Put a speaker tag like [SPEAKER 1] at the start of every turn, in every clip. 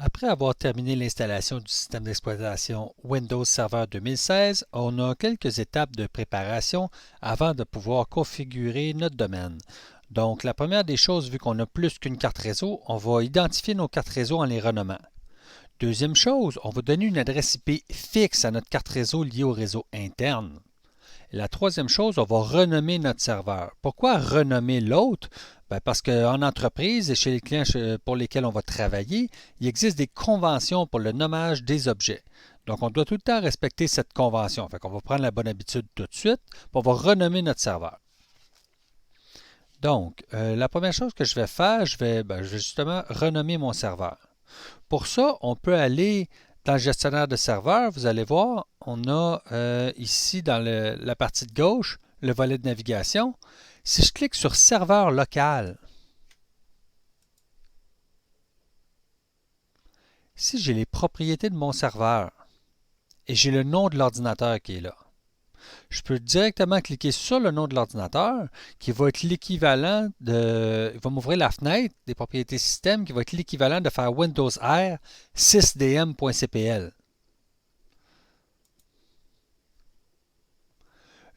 [SPEAKER 1] Après avoir terminé l'installation du système d'exploitation Windows Server 2016, on a quelques étapes de préparation avant de pouvoir configurer notre domaine. Donc, la première des choses, vu qu'on a plus qu'une carte réseau, on va identifier nos cartes réseau en les renommant. Deuxième chose, on va donner une adresse IP fixe à notre carte réseau liée au réseau interne. Et la troisième chose, on va renommer notre serveur. Pourquoi renommer l'autre? Parce qu'en entreprise et chez les clients pour lesquels on va travailler, il existe des conventions pour le nommage des objets. Donc, on doit tout le temps respecter cette convention. Fait qu'on va prendre la bonne habitude tout de suite, puis on va renommer notre serveur. Donc, la première chose que je vais faire, je vais justement renommer mon serveur. Pour ça, on peut aller dans le gestionnaire de serveurs. Vous allez voir, on a ici dans la partie de gauche, le volet de navigation. Si je clique sur serveur local, ici j'ai les propriétés de mon serveur et j'ai le nom de l'ordinateur qui est là. Je peux directement cliquer sur le nom de l'ordinateur qui va être l'équivalent de... Il va m'ouvrir la fenêtre des propriétés système qui va être l'équivalent de faire Windows R 6dm.cpl.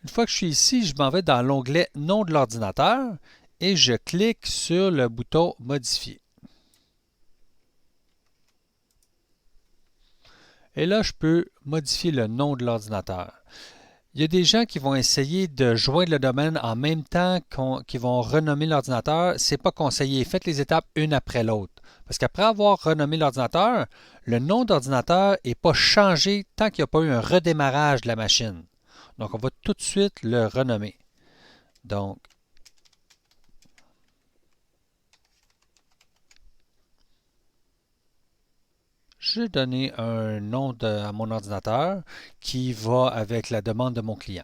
[SPEAKER 1] Une fois que je suis ici, je m'en vais dans l'onglet Nom de l'ordinateur et je clique sur le bouton Modifier. Et là, je peux modifier le nom de l'ordinateur. Il y a des gens qui vont essayer de joindre le domaine en même temps qu'ils vont renommer l'ordinateur. Ce n'est pas conseillé. Faites les étapes une après l'autre. Parce qu'après avoir renommé l'ordinateur, le nom d'ordinateur n'est pas changé tant qu'il n'y a pas eu un redémarrage de la machine. Donc, on va tout de suite le renommer. Donc, j'ai donné un nom à mon ordinateur qui va avec la demande de mon client.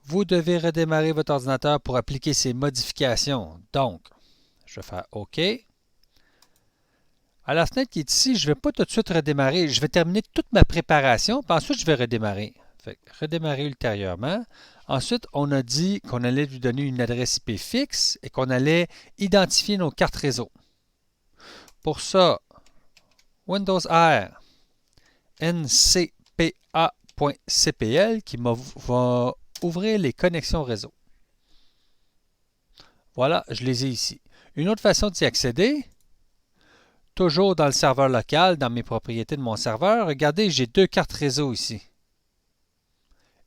[SPEAKER 1] Vous devez redémarrer votre ordinateur pour appliquer ces modifications. Donc, je vais faire OK. À la fenêtre qui est ici, je ne vais pas tout de suite redémarrer. Je vais terminer toute ma préparation, puis ensuite je vais redémarrer. Fait redémarrer ultérieurement. Ensuite, on a dit qu'on allait lui donner une adresse IP fixe et qu'on allait identifier nos cartes réseau. Pour ça, Windows R ncpa.cpl qui va ouvrir les connexions réseau. Voilà, je les ai ici. Une autre façon d'y accéder, toujours dans le serveur local, dans mes propriétés de mon serveur, regardez, j'ai deux cartes réseau ici.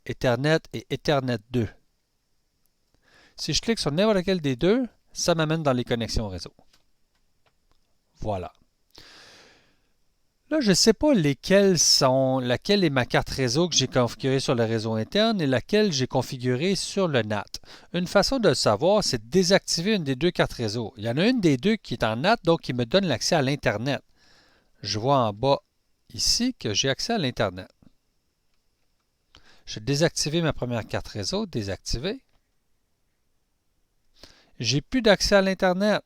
[SPEAKER 1] Ethernet et Ethernet 2. Si je clique sur n'importe lequel des deux, ça m'amène dans les connexions réseau. Voilà. Là, je ne sais pas laquelle est ma carte réseau que j'ai configurée sur le réseau interne et laquelle j'ai configurée sur le NAT. Une façon de le savoir, c'est de désactiver une des deux cartes réseau. Il y en a une des deux qui est en NAT, donc qui me donne l'accès à l'Internet. Je vois en bas ici que j'ai accès à l'Internet. Je vais désactiver ma première carte réseau, désactiver. J'ai plus d'accès à l'Internet.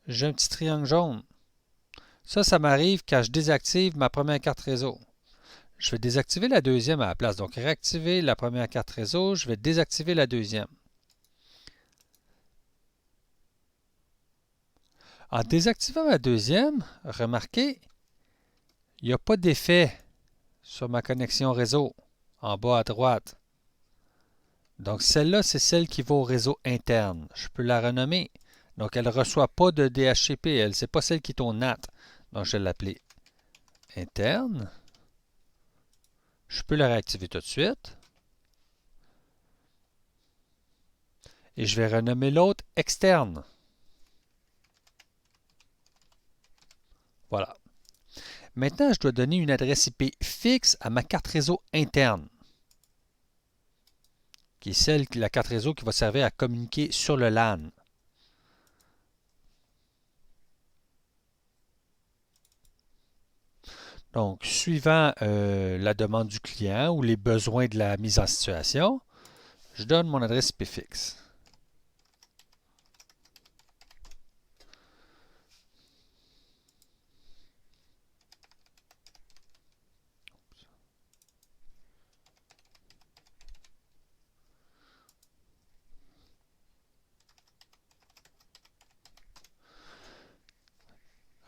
[SPEAKER 1] J'ai un petit triangle jaune. Ça m'arrive quand je désactive ma première carte réseau. Je vais désactiver la deuxième à la place. Donc, réactiver la première carte réseau, je vais désactiver la deuxième. En désactivant ma deuxième, remarquez, il n'y a pas d'effet sur ma connexion réseau en bas à droite. Donc, celle-là, c'est celle qui va au réseau interne. Je peux la renommer. Donc, elle ne reçoit pas de DHCP. Ce n'est pas celle qui est au NAT. Donc, je vais l'appeler interne. Je peux la réactiver tout de suite. Et je vais renommer l'autre externe. Voilà. Maintenant, je dois donner une adresse IP fixe à ma carte réseau interne, qui est la carte réseau qui va servir à communiquer sur le LAN. Donc, suivant la demande du client ou les besoins de la mise en situation, je donne mon adresse IP fixe.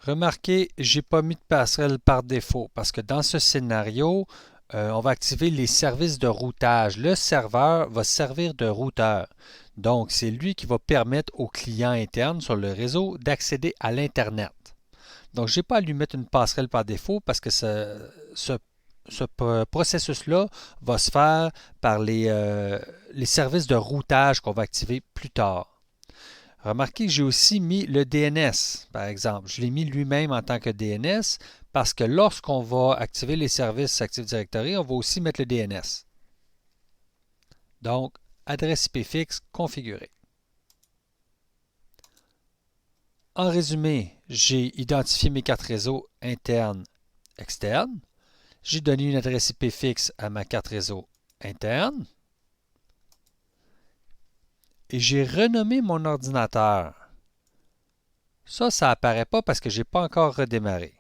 [SPEAKER 1] Remarquez, j'ai pas mis de passerelle par défaut parce que dans ce scénario, on va activer les services de routage. Le serveur va servir de routeur. Donc, c'est lui qui va permettre aux clients internes sur le réseau d'accéder à l'Internet. Donc, je n'ai pas à lui mettre une passerelle par défaut parce que ce processus-là va se faire par les services de routage qu'on va activer plus tard. Remarquez que j'ai aussi mis le DNS, par exemple. Je l'ai mis lui-même en tant que DNS parce que lorsqu'on va activer les services Active Directory, on va aussi mettre le DNS. Donc, adresse IP fixe configurée. En résumé, j'ai identifié mes cartes réseau internes, externes. J'ai donné une adresse IP fixe à ma carte réseau interne. Et j'ai renommé mon ordinateur. Ça n'apparaît pas parce que je n'ai pas encore redémarré.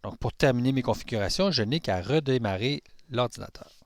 [SPEAKER 1] Donc, pour terminer mes configurations, je n'ai qu'à redémarrer l'ordinateur.